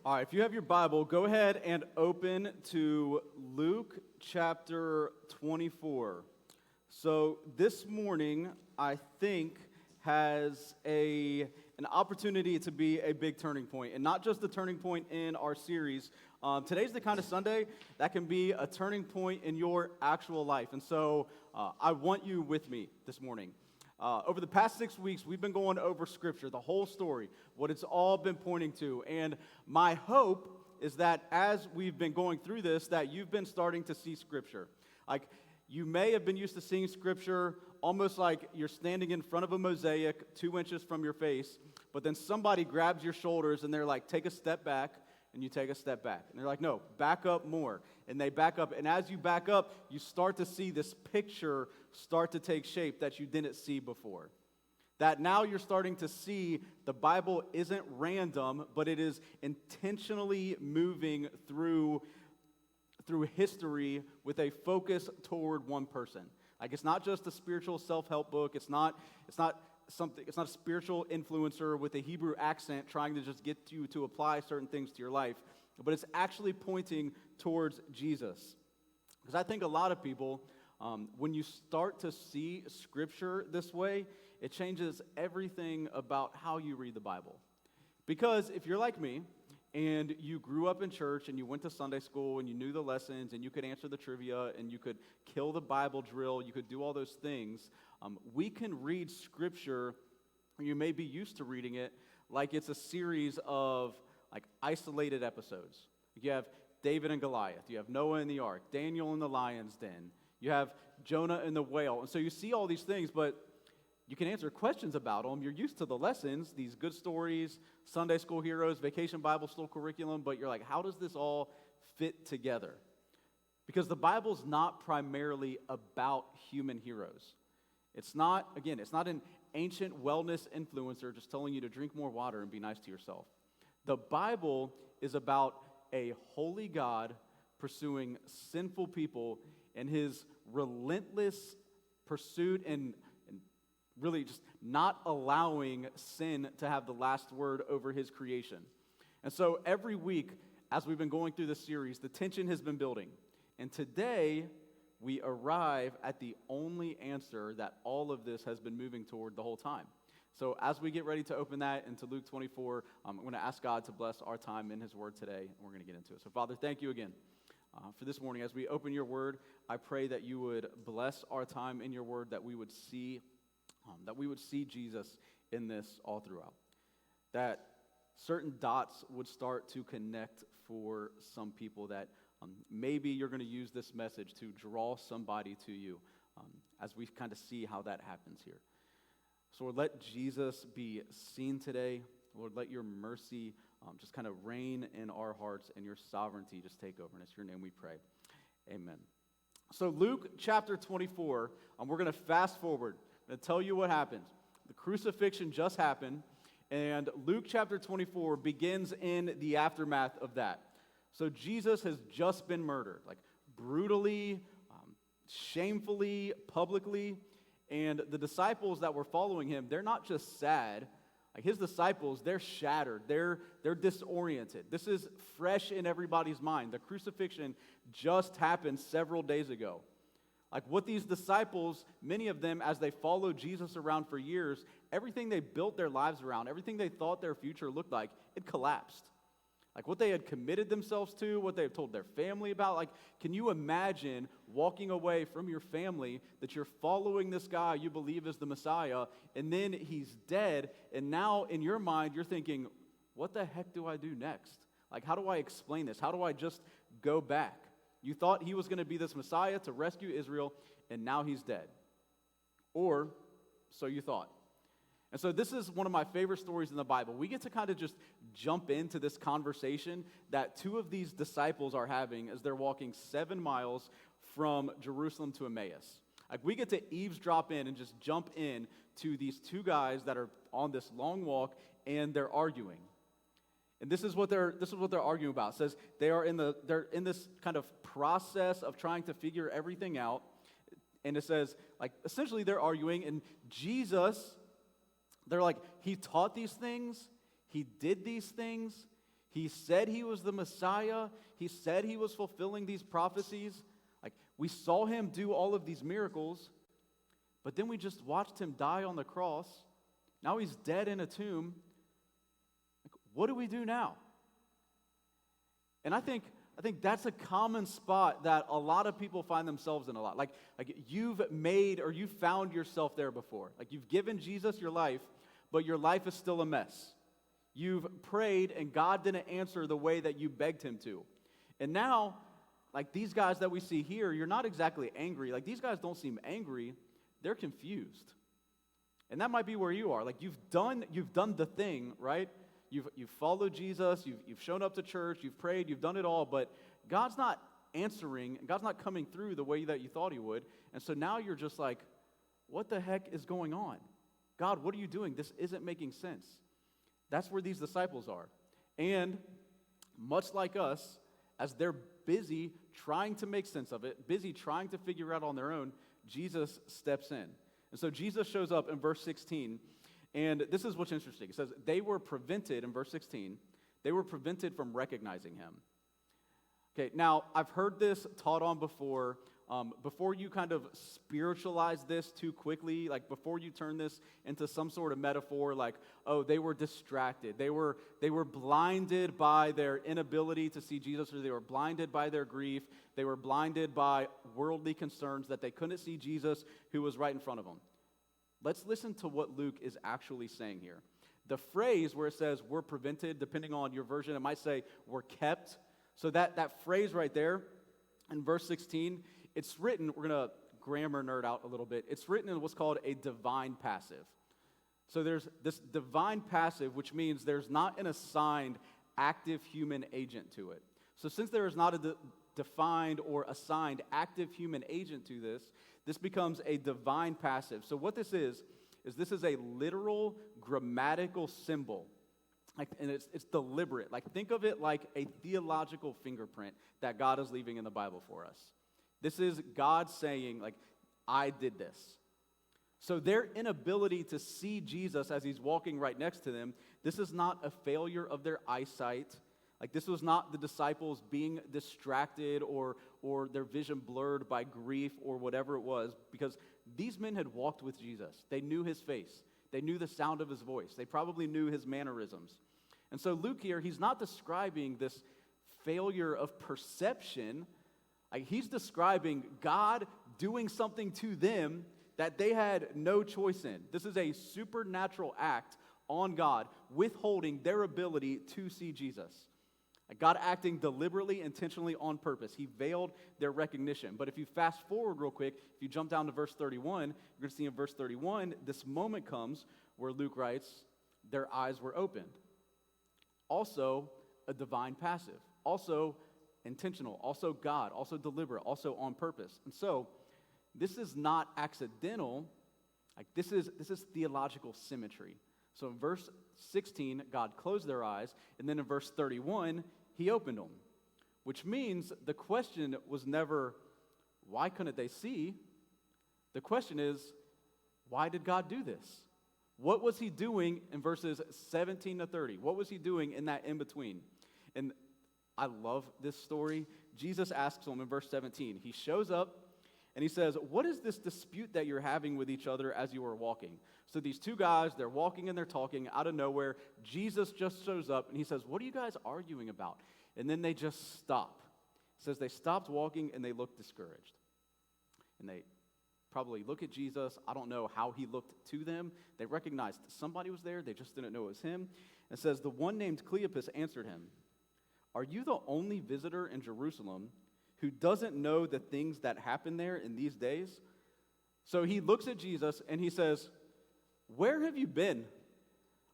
All right, if you have your Bible, go ahead and open to Luke chapter 24. So this morning, I think, has an opportunity to be a big turning point, and not just the turning point in our series. Today's the kind of Sunday that can be a turning point in your actual life, and so I want you with me this morning. Over the past 6 weeks, we've been going over Scripture, the whole story, what it's all been pointing to. And my hope is that as we've been going through this, that you've been starting to see Scripture. Like, you may have been used to seeing Scripture almost like you're standing in front of a mosaic 2 inches from your face, but then somebody grabs your shoulders and they're like, take a step back, and you take a step back. And they're like, no, back up more. And they back up, and as you back up, you start to see this picture start to take shape that you didn't see before. That now you're starting to see the Bible isn't random, but it is intentionally moving through history with a focus toward one person. Like, it's not just a spiritual self-help book. It's not a spiritual influencer with a Hebrew accent trying to just get you to apply certain things to your life, but it's actually pointing towards Jesus. Because I think a lot of people, when you start to see Scripture this way, it changes everything about how you read the Bible. Because if you're like me, and you grew up in church, and you went to Sunday school, and you knew the lessons, and you could answer the trivia, and you could kill the Bible drill, you could do all those things, we can read Scripture, or you may be used to reading it, like it's a series of like isolated episodes. You have David and Goliath, you have Noah in the ark, Daniel in the lion's den, you have Jonah in the whale, and so you see all these things, but you can answer questions about them. You're used to the lessons, these good stories, Sunday school heroes, vacation Bible school curriculum, but you're like, how does this all fit together? Because the Bible's not primarily about human heroes. It's not an ancient wellness influencer just telling you to drink more water and be nice to yourself. The Bible is about a holy God pursuing sinful people and his relentless pursuit and really just not allowing sin to have the last word over his creation. And so every week, as we've been going through this series, the tension has been building. And today, we arrive at the only answer that all of this has been moving toward the whole time. So as we get ready to open that into Luke 24, I'm going to ask God to bless our time in his word today, and we're going to get into it. So Father, thank you again for this morning. As we open your word, I pray that you would bless our time in your word, that we would see Jesus in this all throughout. That certain dots would start to connect for some people, that maybe you're going to use this message to draw somebody to you as we kind of see how that happens here. So Lord, let Jesus be seen today. Lord, let your mercy just kind of reign in our hearts and your sovereignty just take over. And it's your name we pray. Amen. So Luke chapter 24, we're going to fast forward. I'm going to tell you what happens. The crucifixion just happened, and Luke chapter 24 begins in the aftermath of that. So Jesus has just been murdered, like brutally, shamefully, publicly, and the disciples that were following him, they're not just sad. Like his disciples, they're shattered, they're disoriented. This is fresh in everybody's mind. The crucifixion just happened several days ago. Like what these disciples, many of them, as they followed Jesus around for years, everything they built their lives around, everything they thought their future looked like, it collapsed. Like what they had committed themselves to, what they had told their family about. Like, can you imagine walking away from your family that you're following this guy you believe is the Messiah, and then he's dead, and now in your mind you're thinking, what the heck do I do next? Like, how do I explain this? How do I just go back? You thought he was going to be this Messiah to rescue Israel, and now he's dead. Or so you thought. And so this is one of my favorite stories in the Bible. We get to kind of just jump into this conversation that two of these disciples are having as they're walking 7 miles from Jerusalem to Emmaus. Like we get to eavesdrop in and just jump in to these two guys that are on this long walk, and they're arguing. And this is what they're arguing about. It says they're in this kind of process of trying to figure everything out. And it says, like, essentially they're arguing, and Jesus, they're like, he taught these things, he did these things, He said he was the Messiah. He said he was fulfilling these prophecies. Like, we saw him do all of these miracles, but then we just watched him die on the cross. Now he's dead in a tomb. Like, what do we do now? And I think that's a common spot that a lot of people find themselves in a lot. Like you've made or you found yourself there before. Like, you've given Jesus your life, but your life is still a mess. You've prayed and God didn't answer the way that you begged him to. And now, like these guys that we see here, you're not exactly angry. Like, these guys don't seem angry. They're confused. And that might be where you are. Like, you've done the thing, right? You've followed Jesus, you've shown up to church, you've prayed, you've done it all, but God's not answering, God's not coming through the way that you thought he would. And so now you're just like, what the heck is going on? God, what are you doing? This isn't making sense. That's where these disciples are. And much like us, as they're busy trying to make sense of it, busy trying to figure it out on their own, Jesus steps in. And so Jesus shows up in verse 16, and this is what's interesting. It says, they were prevented, in verse 16, they were prevented from recognizing him. Okay, now, I've heard this taught on before. Before you kind of spiritualize this too quickly, like before you turn this into some sort of metaphor, like, oh, they were distracted. They were blinded by their inability to see Jesus, or they were blinded by their grief. They were blinded by worldly concerns that they couldn't see Jesus who was right in front of them. Let's listen to what Luke is actually saying here. The phrase where it says we're prevented, depending on your version, it might say we're kept. So that phrase right there in verse 16, it's written, we're going to grammar nerd out a little bit. It's written in what's called a divine passive. So there's this divine passive, which means there's not an assigned active human agent to it. So since there is not a defined or assigned active human agent to this, this becomes a divine passive. So what this is this is a literal grammatical symbol. And it's deliberate. Like, think of it like a theological fingerprint that God is leaving in the Bible for us. This is God saying, like, I did this. So their inability to see Jesus as he's walking right next to them, this is not a failure of their eyesight. Like, this was not the disciples being distracted or their vision blurred by grief or whatever it was, because these men had walked with Jesus. They knew his face. They knew the sound of his voice. They probably knew his mannerisms. And so Luke here, he's not describing this failure of perception. Like, he's describing God doing something to them that they had no choice in. This is a supernatural act on God, withholding their ability to see Jesus. God acting deliberately, intentionally, on purpose. He veiled their recognition. But if you fast forward real quick, if you jump down to verse 31, you're going to see in verse 31, this moment comes where Luke writes, their eyes were opened. Also a divine passive. Also intentional. Also God. Also deliberate. Also on purpose. And so, this is not accidental. Like, this is theological symmetry. So in verse 16, God closed their eyes, and then in verse 31, he opened them, which means the question was never, why couldn't they see? The question is, why did God do this? What was he doing in verses 17 to 30? What was he doing in that in-between? And I love this story. Jesus asks them in verse 17. He shows up, and he says, what is this dispute that you're having with each other as you are walking? So these two guys, they're walking and they're talking out of nowhere. Jesus just shows up and he says, what are you guys arguing about? And then they just stop. It says they stopped walking and they looked discouraged. And they probably look at Jesus. I don't know how he looked to them. They recognized somebody was there. They just didn't know it was him. It says the one named Cleopas answered him, are you the only visitor in Jerusalem who doesn't know the things that happen there in these days? So he looks at Jesus and he says, where have you been?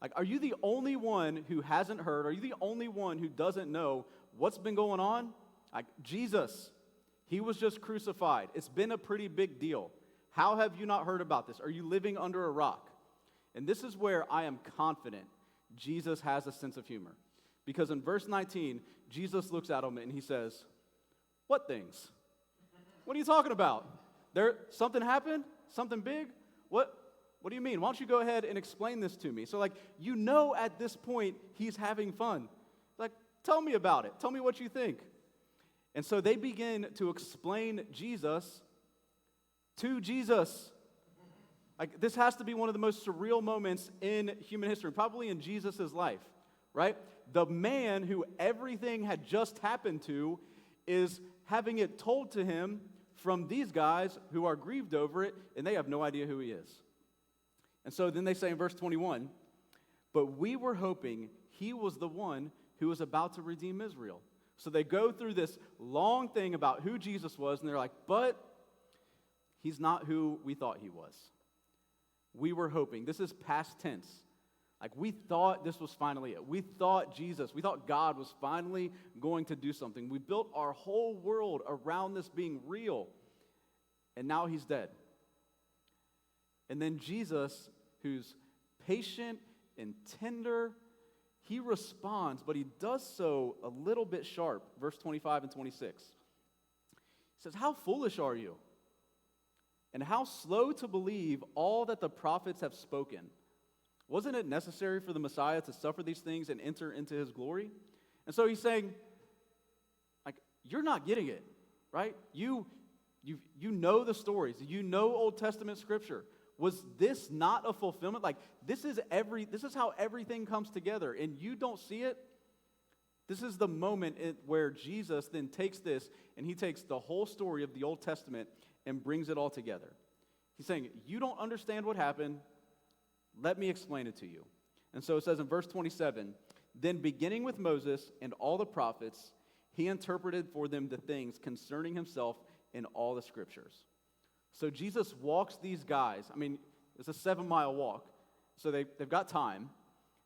Like, are you the only one who hasn't heard? Are you the only one who doesn't know what's been going on? Like, Jesus, he was just crucified. It's been a pretty big deal. How have you not heard about this? Are you living under a rock? And this is where I am confident Jesus has a sense of humor. Because in verse 19, Jesus looks at him and he says, what things? What are you talking about? Something happened? Something big? What do you mean? Why don't you go ahead and explain this to me? So, like, at this point, he's having fun. Like, tell me about it. Tell me what you think. And so they begin to explain Jesus to Jesus. Like, this has to be one of the most surreal moments in human history, probably in Jesus' life, right? The man who everything had just happened to is having it told to him from these guys who are grieved over it, and they have no idea who he is. And so then they say in verse 21, but we were hoping he was the one who was about to redeem Israel. So they go through this long thing about who Jesus was, and they're like, but he's not who we thought he was. We were hoping. This is past tense. Like, we thought this was finally it. We thought God was finally going to do something. We built our whole world around this being real, and now he's dead. And then Jesus, who's patient and tender, he responds, but he does so a little bit sharp. Verse 25 and 26. He says, how foolish are you? And how slow to believe all that the prophets have spoken. Wasn't it necessary for the Messiah to suffer these things and enter into his glory? And so he's saying, like, you're not getting it, right? You know the stories. You know Old Testament scripture. Was this not a fulfillment? Like, this is how everything comes together, and you don't see it. This is the moment where Jesus then takes this, and he takes the whole story of the Old Testament and brings it all together. He's saying, you don't understand what happened. Let me explain it to you. And so it says in verse 27, then beginning with Moses and all the prophets, he interpreted for them the things concerning himself in all the scriptures. So Jesus walks these guys. I mean, it's a 7-mile walk, so they've got time.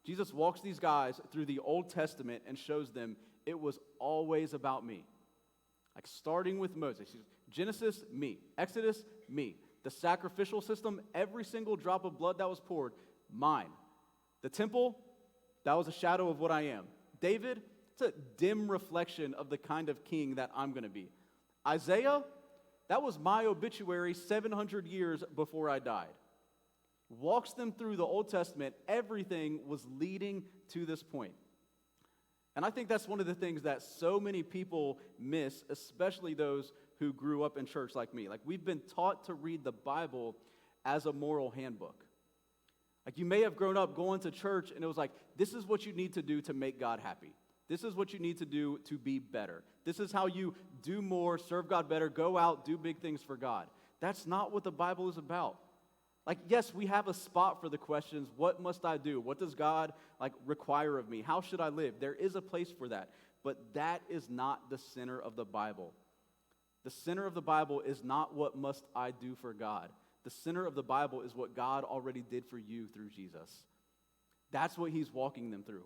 Jesus walks these guys through the Old Testament and shows them it was always about me. Like, starting with Moses. Genesis, me. Exodus, me. The sacrificial system, every single drop of blood that was poured, mine. The temple, that was a shadow of what I am. David, it's a dim reflection of the kind of king that I'm going to be. Isaiah, that was my obituary 700 years before I died. Walks them through the Old Testament. Everything was leading to this point. And I think that's one of the things that so many people miss, especially those who grew up in church like me. Like, we've been taught to read the Bible as a moral handbook. Like, you may have grown up going to church and it was like, this is what you need to do to make God happy. This is what you need to do to be better. This is how you do more, serve God better, go out, do big things for God. That's not what the Bible is about. Like, yes, we have a spot for the questions, what must I do? What does God, require of me? How should I live? There is a place for that. But that is not the center of the Bible. The center of the Bible is not what must I do for God. The center of the Bible is what God already did for you through Jesus. That's what he's walking them through.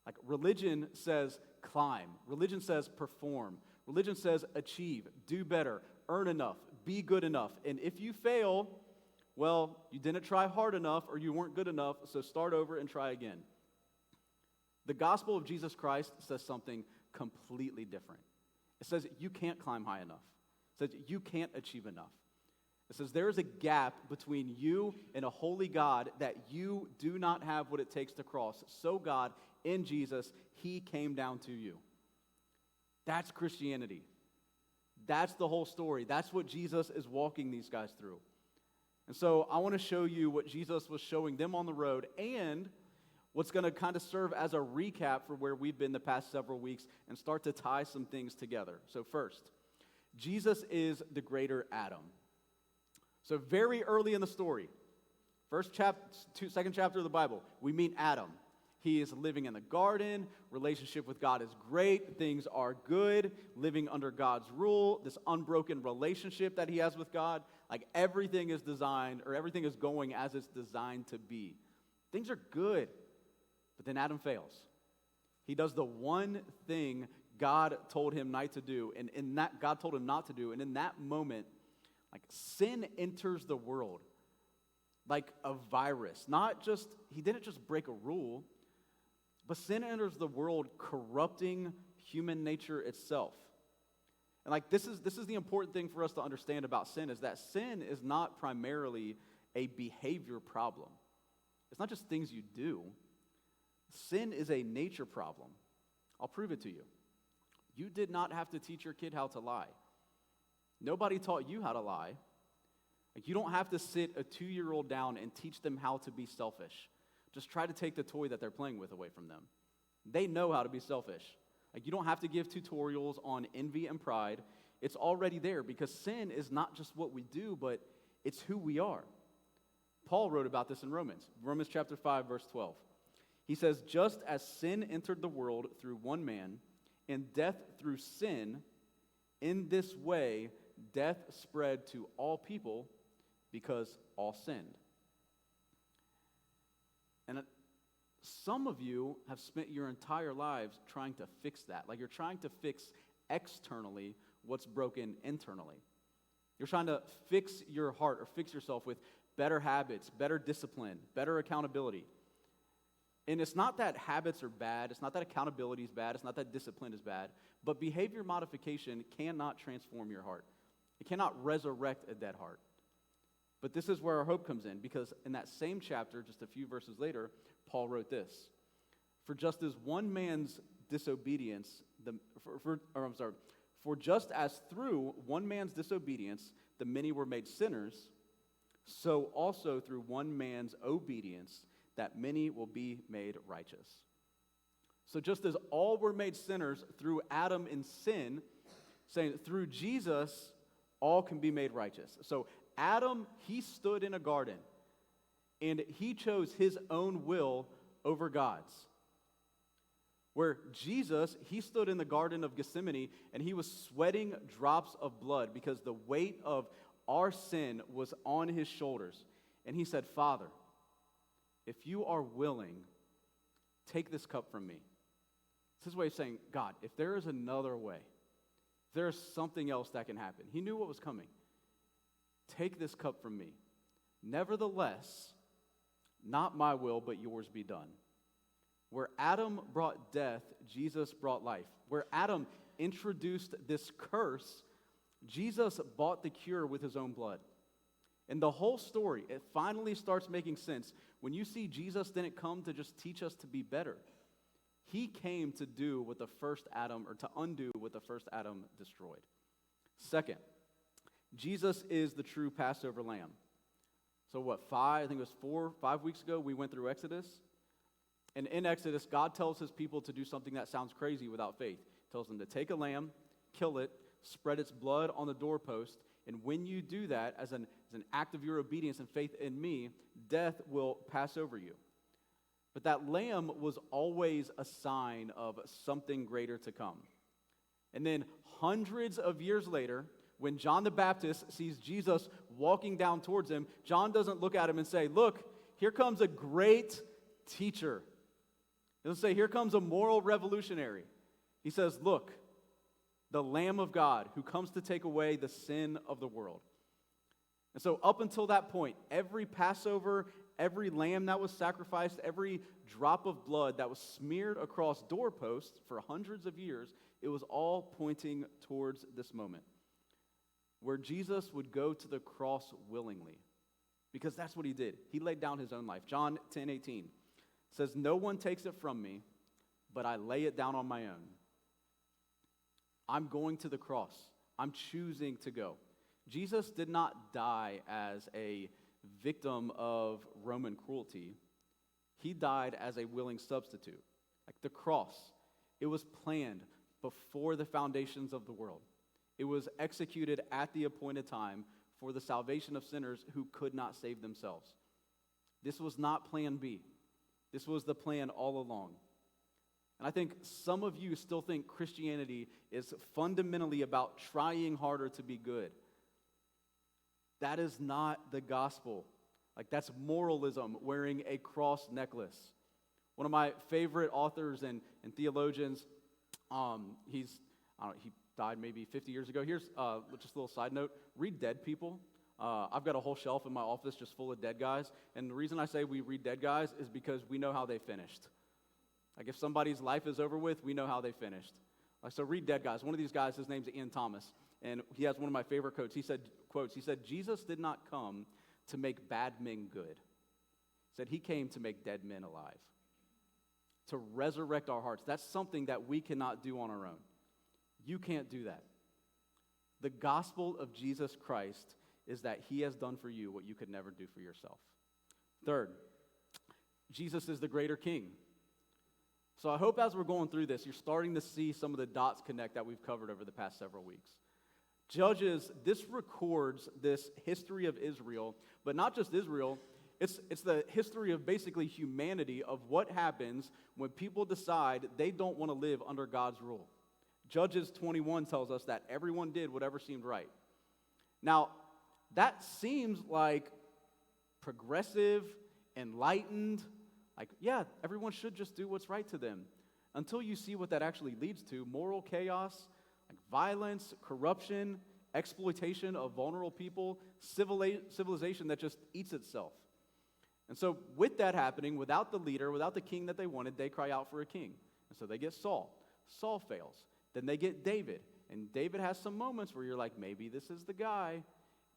Like, religion says climb. Religion says perform. Religion says achieve, do better, earn enough, be good enough. And if you fail, well, you didn't try hard enough or you weren't good enough, so start over and try again. The gospel of Jesus Christ says something completely different. It says you can't climb high enough. It says you can't achieve enough. It says there is a gap between you and a holy God that you do not have what it takes to cross. So God, in Jesus, he came down to you. That's Christianity. That's the whole story. That's what Jesus is walking these guys through. And so I want to show you what Jesus was showing them on the road and what's going to kind of serve as a recap for where we've been the past several weeks and start to tie some things together. So first, Jesus is the greater Adam. So very early in the story, second chapter of the Bible, we meet Adam. He is living in the garden. Relationship with God is great. Things are good. Living under God's rule. This unbroken relationship that he has with God. Like, everything is designed, or everything is going as it's designed to be. Things are good. But then Adam fails. He does the one thing God told him not to do, and in that God told him not to do, and in that moment, sin enters the world like a virus. He didn't just break a rule, but sin enters the world corrupting human nature itself. And this is the important thing for us to understand about sin, is that sin is not primarily a behavior problem. It's not just things you do. Sin is a nature problem. I'll prove it to you. You did not have to teach your kid how to lie. Nobody taught you how to lie. Like, you don't have to sit a 2-year-old down and teach them how to be selfish. Just try to take the toy that they're playing with away from them. They know how to be selfish. Like, you don't have to give tutorials on envy and pride. It's already there because sin is not just what we do, but it's who we are. Paul wrote about this in Romans chapter 5, verse 12. He says, just as sin entered the world through one man, and death through sin, in this way death spread to all people because all sinned. And some of you have spent your entire lives trying to fix that. Like, you're trying to fix externally what's broken internally. You're trying to fix your heart or fix yourself with better habits, better discipline, better accountability. And it's not that habits are bad, it's not that accountability is bad, it's not that discipline is bad, but behavior modification cannot transform your heart. It cannot resurrect a dead heart. But this is where our hope comes in, because in that same chapter, just a few verses later, Paul wrote this: For just as one man's disobedience, for just as through one man's disobedience the many were made sinners, so also through one man's obedience that many will be made righteous. So just as all were made sinners through Adam in sin, saying through Jesus, all can be made righteous. So Adam, he stood in a garden, and he chose his own will over God's. Where Jesus, he stood in the Garden of Gethsemane, and he was sweating drops of blood because the weight of our sin was on his shoulders. And he said, Father, if you are willing, take this cup from me. It's his way of saying, God, if there is another way, if there is something else that can happen. He knew what was coming. Take this cup from me. Nevertheless, not my will, but yours be done. Where Adam brought death, Jesus brought life. Where Adam introduced this curse, Jesus bought the cure with his own blood. And the whole story, it finally starts making sense when you see Jesus didn't come to just teach us to be better. He came to do what the first Adam, or to undo what the first Adam destroyed. Second, Jesus is the true Passover lamb. So I think it was 5 weeks ago, we went through Exodus. And in Exodus, God tells his people to do something that sounds crazy without faith. He tells them to take a lamb, kill it, spread its blood on the doorpost, and when you do that, as an act of your obedience and faith in me, death will pass over you. But that lamb was always a sign of something greater to come. And then hundreds of years later, when John the Baptist sees Jesus walking down towards him, John doesn't look at him and say, look, here comes a great teacher. He doesn't say, here comes a moral revolutionary. He says, look, the Lamb of God who comes to take away the sin of the world. And so up until that point, every Passover, every lamb that was sacrificed, every drop of blood that was smeared across doorposts for hundreds of years, it was all pointing towards this moment where Jesus would go to the cross willingly, because that's what he did. He laid down his own life. John 10:18 says, no one takes it from me, but I lay it down on my own. I'm going to the cross. I'm choosing to go. Jesus did not die as a victim of Roman cruelty. He died as a willing substitute. Like the cross, it was planned before the foundations of the world. It was executed at the appointed time for the salvation of sinners who could not save themselves. This was not plan B. This was the plan all along. And I think some of you still think Christianity is fundamentally about trying harder to be good. That is not the gospel. Like, that's moralism, wearing a cross necklace. One of my favorite authors and theologians, he died maybe 50 years ago. Here's just a little side note. Read Dead People. I've got a whole shelf in my office just full of dead guys. And the reason I say we read dead guys is because we know how they finished. Like, if somebody's life is over with, we know how they finished. Like, so read Dead Guys. One of these guys, his name's Ian Thomas, and he has one of my favorite quotes. He said, Jesus did not come to make bad men good. He said he came to make dead men alive. to resurrect our hearts. That's something that we cannot do on our own. You can't do that. The gospel of Jesus Christ is that he has done for you what you could never do for yourself. Third, Jesus is the greater king. So I hope as we're going through this, you're starting to see some of the dots connect that we've covered over the past several weeks. Judges, this records this history of Israel, but not just Israel, it's the history of basically humanity, of what happens when people decide they don't want to live under God's rule. Judges 21 tells us that everyone did whatever seemed right. Now, that seems like progressive, enlightened, like, yeah, everyone should just do what's right to them. Until you see what that actually leads to: moral chaos, like violence, corruption, exploitation of vulnerable people, civilization that just eats itself. And so with that happening, without the leader, without the king that they wanted, they cry out for a king. And so they get Saul. Saul fails. Then they get David. And David has some moments where you're like, maybe this is the guy.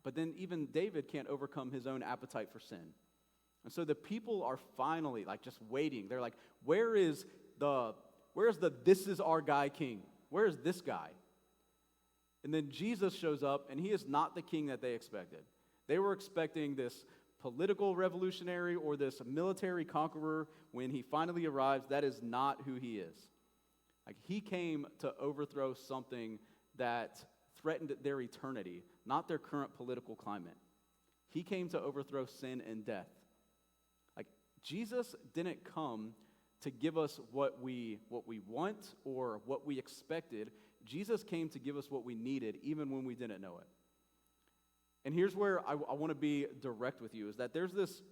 But then even David can't overcome his own appetite for sin. And so the people are finally like just waiting. They're like, where's the this is our guy king? Where is this guy? And then Jesus shows up, and he is not the king that they expected. They were expecting this political revolutionary or this military conqueror. When he finally arrives, that is not who he is. Like, he came to overthrow something that threatened their eternity, not their current political climate. He came to overthrow sin and death. Like, Jesus didn't come to give us what we want or what we expected. Jesus came to give us what we needed, even when we didn't know it. And here's where I want to be direct with you, is that there's this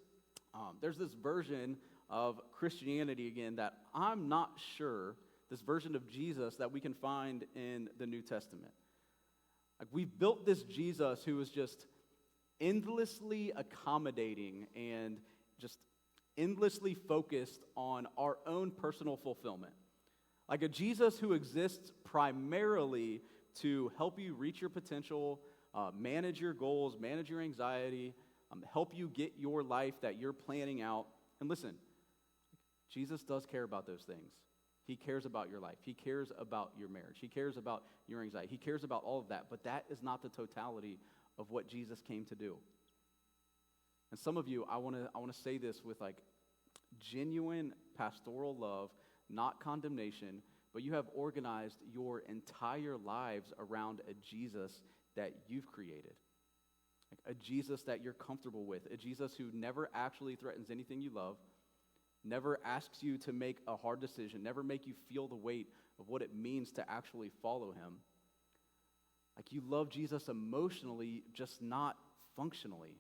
version of Christianity, again, that I'm not sure, this version of Jesus that we can find in the New Testament. Like, we've built this Jesus who is just endlessly accommodating and just endlessly focused on our own personal fulfillment. Like a Jesus who exists primarily to help you reach your potential, manage your goals, manage your anxiety, help you get your life that you're planning out. And listen, Jesus does care about those things. He cares about your life. He cares about your marriage. He cares about your anxiety. He cares about all of that. But that is not the totality of what Jesus came to do. And some of you, I want to say this with like genuine pastoral love, not condemnation, but you have organized your entire lives around a Jesus that you've created. Like a Jesus that you're comfortable with, a Jesus who never actually threatens anything you love, never asks you to make a hard decision, never make you feel the weight of what it means to actually follow him. Like, you love Jesus emotionally, just not functionally.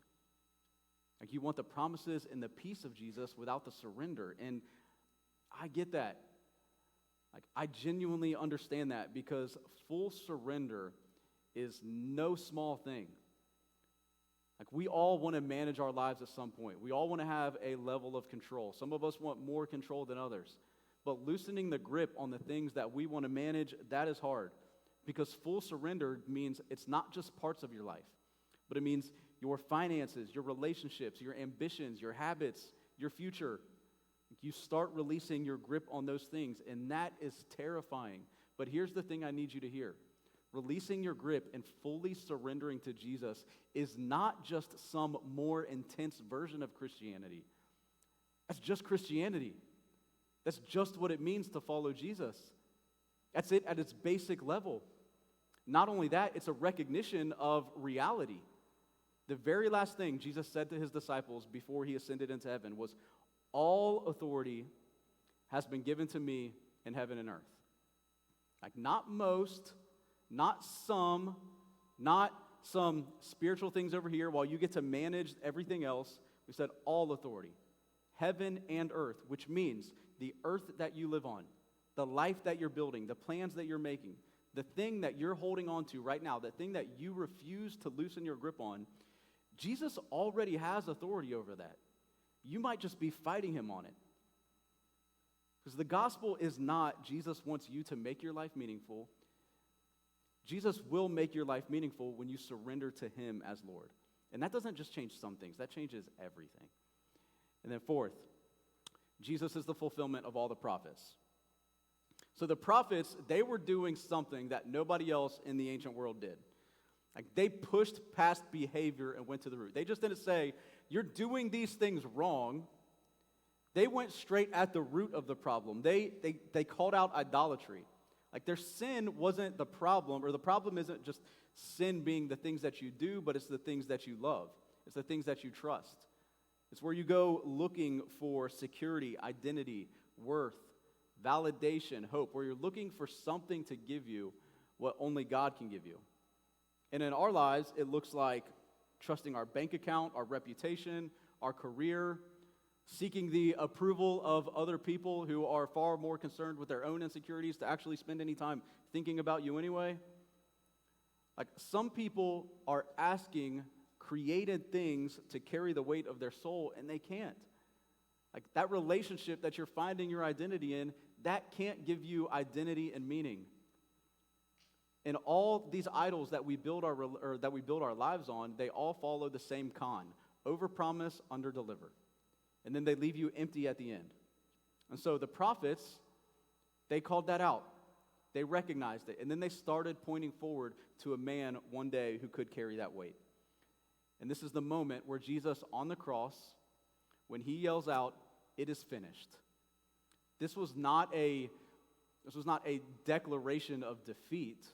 Like, you want the promises and the peace of Jesus without the surrender. And I get that. Like, I genuinely understand that, because full surrender is no small thing. Like, we all want to manage our lives at some point. We all want to have a level of control. Some of us want more control than others. But loosening the grip on the things that we want to manage, that is hard. Because full surrender means it's not just parts of your life, but it means your finances, your relationships, your ambitions, your habits, your future. You start releasing your grip on those things, and that is terrifying. But here's the thing I need you to hear. Releasing your grip and fully surrendering to Jesus is not just some more intense version of Christianity. That's just Christianity. That's just what it means to follow Jesus. That's it at its basic level. Not only that, it's a recognition of reality. The very last thing Jesus said to his disciples before he ascended into heaven was, "All authority has been given to me in heaven and earth." Like, not most, not some spiritual things over here while you get to manage everything else. We said all authority, heaven and earth, which means the earth that you live on, the life that you're building, the plans that you're making, the thing that you're holding on to right now, the thing that you refuse to loosen your grip on. Jesus already has authority over that. You might just be fighting him on it. Because the gospel is not Jesus wants you to make your life meaningful. Jesus will make your life meaningful when you surrender to him as Lord. And that doesn't just change some things, that changes everything. And then fourth, Jesus is the fulfillment of all the prophets. So the prophets, they were doing something that nobody else in the ancient world did. Like they pushed past behavior and went to the root. They just didn't say, you're doing these things wrong. They went straight at the root of the problem. They called out idolatry. Like their sin wasn't the problem, or the problem isn't just sin being the things that you do, but it's the things that you love. It's the things that you trust. It's where you go looking for security, identity, worth, validation, hope, where you're looking for something to give you what only God can give you. And in our lives, it looks like trusting our bank account, our reputation, our career, seeking the approval of other people who are far more concerned with their own insecurities to actually spend any time thinking about you anyway. Like some people are asking created things to carry the weight of their soul, and they can't. Like that relationship that you're finding your identity in, that can't give you identity and meaning. And all these idols that we build our lives on, they all follow the same con: overpromise, underdeliver. And then they leave you empty at the end. And so the prophets, they called that out. They recognized it. And then they started pointing forward to a man one day who could carry that weight. And this is the moment where Jesus on the cross, when he yells out, "It is finished." This was not a declaration of defeat,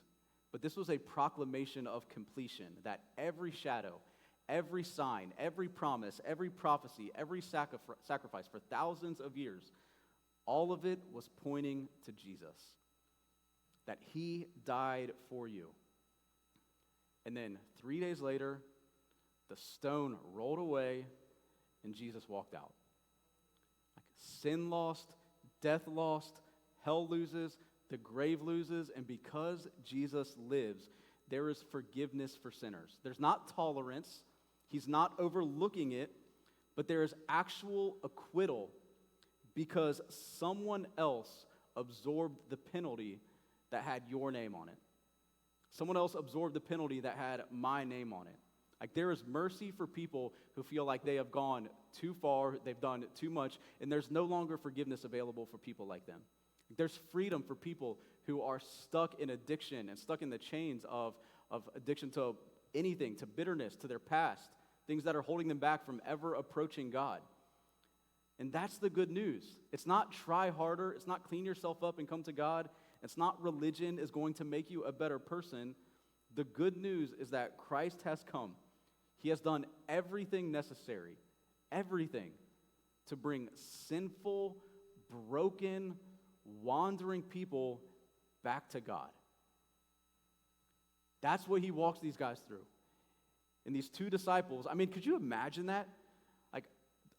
but this was a proclamation of completion, that every shadow, every sign, every promise, every prophecy, every sacrifice for thousands of years, all of it was pointing to Jesus, that he died for you. And then 3 days later, the stone rolled away and Jesus walked out. Like sin lost, death lost, hell loses, the grave loses, and because Jesus lives, there is forgiveness for sinners. There's not tolerance. He's not overlooking it, but there is actual acquittal because someone else absorbed the penalty that had your name on it. Someone else absorbed the penalty that had my name on it. Like there is mercy for people who feel like they have gone too far, they've done too much, and there's no longer forgiveness available for people like them. There's freedom for people who are stuck in addiction and stuck in the chains of addiction to anything, to bitterness, to their past, things that are holding them back from ever approaching God. And that's the good news. It's not try harder. It's not clean yourself up and come to God. It's not religion is going to make you a better person. The good news is that Christ has come. He has done everything necessary, everything, to bring sinful, broken, wandering people back to God. That's what he walks these guys through. And these two disciples, I mean, could you imagine that? Like,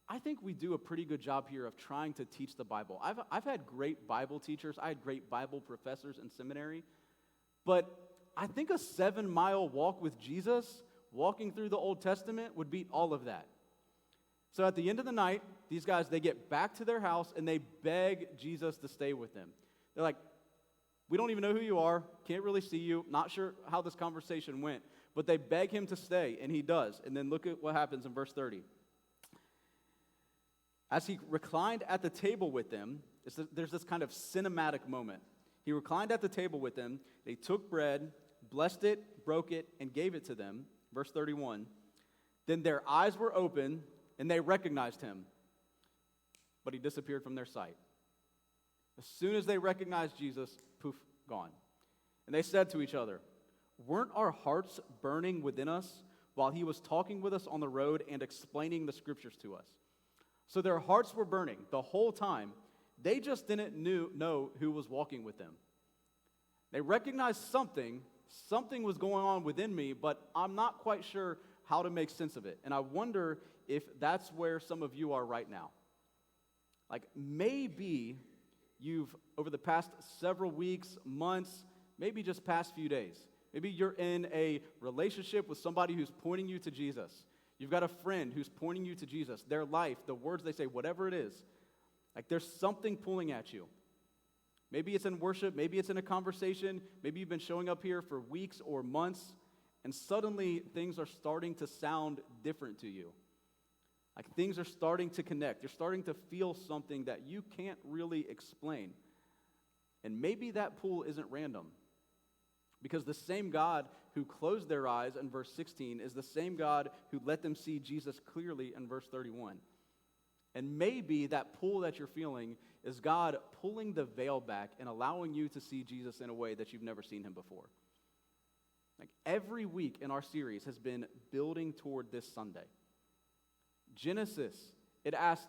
I think we do a pretty good job here of trying to teach the Bible. I've had great Bible teachers. I had great Bible professors in seminary. But I think a 7-mile walk with Jesus, walking through the Old Testament, would beat all of that. So at the end of the night, these guys, they get back to their house and they beg Jesus to stay with them. They're like, we don't even know who you are, can't really see you, not sure how this conversation went, but they beg him to stay, and he does. And then look at what happens in verse 30. As he reclined at the table with them, there's this kind of cinematic moment. He reclined at the table with them, they took bread, blessed it, broke it, and gave it to them. Verse 31. Then their eyes were open, and they recognized him, but he disappeared from their sight. As soon as they recognized Jesus, poof, gone. And they said to each other, weren't our hearts burning within us while he was talking with us on the road and explaining the scriptures to us? So their hearts were burning the whole time. They just didn't know who was walking with them. They recognized something was going on within me, but I'm not quite sure how to make sense of it. And I wonder if that's where some of you are right now. Like maybe you've, over the past several weeks, months, maybe just past few days, maybe you're in a relationship with somebody who's pointing you to Jesus. You've got a friend who's pointing you to Jesus, their life, the words they say, whatever it is. Like there's something pulling at you. Maybe it's in worship, maybe it's in a conversation, maybe you've been showing up here for weeks or months, and suddenly things are starting to sound different to you. Like things are starting to connect. You're starting to feel something that you can't really explain. And maybe that pull isn't random. Because the same God who closed their eyes in verse 16 is the same God who let them see Jesus clearly in verse 31. And maybe that pull that you're feeling is God pulling the veil back and allowing you to see Jesus in a way that you've never seen him before. Like every week in our series has been building toward this Sunday. Genesis, it asked,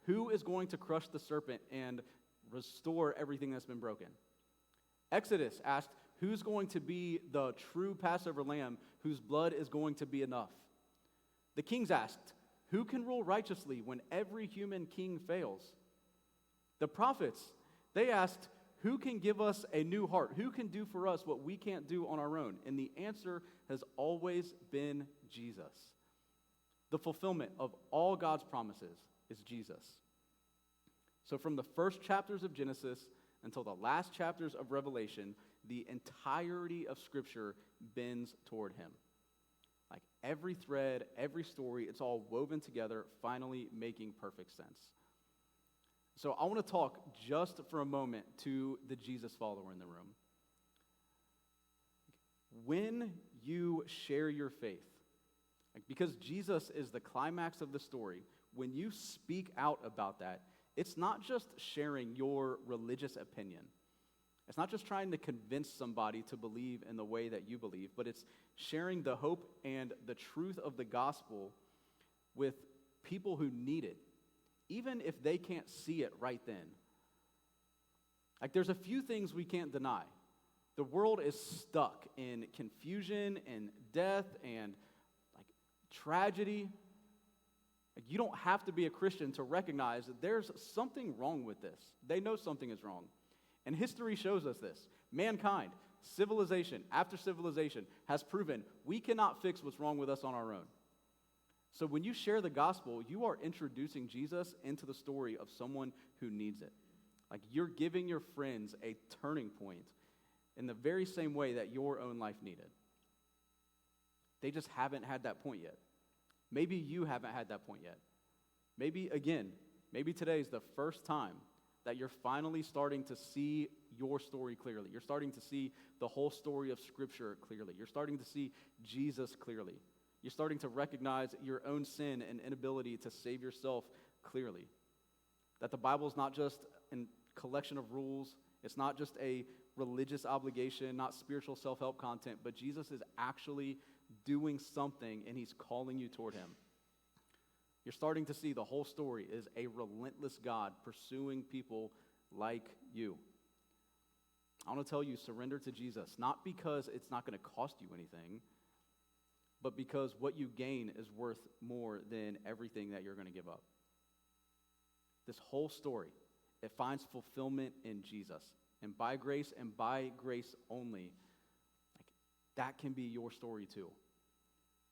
who is going to crush the serpent and restore everything that's been broken? Exodus asked, who's going to be the true Passover lamb whose blood is going to be enough? The Kings asked, who can rule righteously when every human king fails? The prophets, they asked, who can give us a new heart? Who can do for us what we can't do on our own? And the answer has always been Jesus. The fulfillment of all God's promises is Jesus. So from the first chapters of Genesis until the last chapters of Revelation, the entirety of Scripture bends toward him. Like every thread, every story, it's all woven together, finally making perfect sense. So I want to talk just for a moment to the Jesus follower in the room. When you share your faith, because Jesus is the climax of the story, when you speak out about that, it's not just sharing your religious opinion. It's not just trying to convince somebody to believe in the way that you believe, but it's sharing the hope and the truth of the gospel with people who need it, even if they can't see it right then. Like there's a few things we can't deny. The world is stuck in confusion and death and like tragedy. Like, you don't have to be a Christian to recognize that there's something wrong with this. They know something is wrong. And history shows us this. Mankind, civilization after civilization, has proven we cannot fix what's wrong with us on our own. So when you share the gospel, you are introducing Jesus into the story of someone who needs it. Like you're giving your friends a turning point in the very same way that your own life needed. They just haven't had that point yet. Maybe you haven't had that point yet. Maybe today is the first time that you're finally starting to see your story clearly. You're starting to see the whole story of Scripture clearly. You're starting to see Jesus clearly. You're starting to recognize your own sin and inability to save yourself clearly. That the Bible is not just a collection of rules. It's not just a religious obligation, not spiritual self-help content, but Jesus is actually doing something and he's calling you toward him. You're starting to see the whole story is a relentless God pursuing people like you. I want to tell you, surrender to Jesus, not because it's not going to cost you anything, but because what you gain is worth more than everything that you're going to give up. This whole story, it finds fulfillment in Jesus. And by grace only, that can be your story too.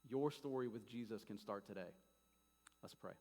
Your story with Jesus can start today. Let's pray.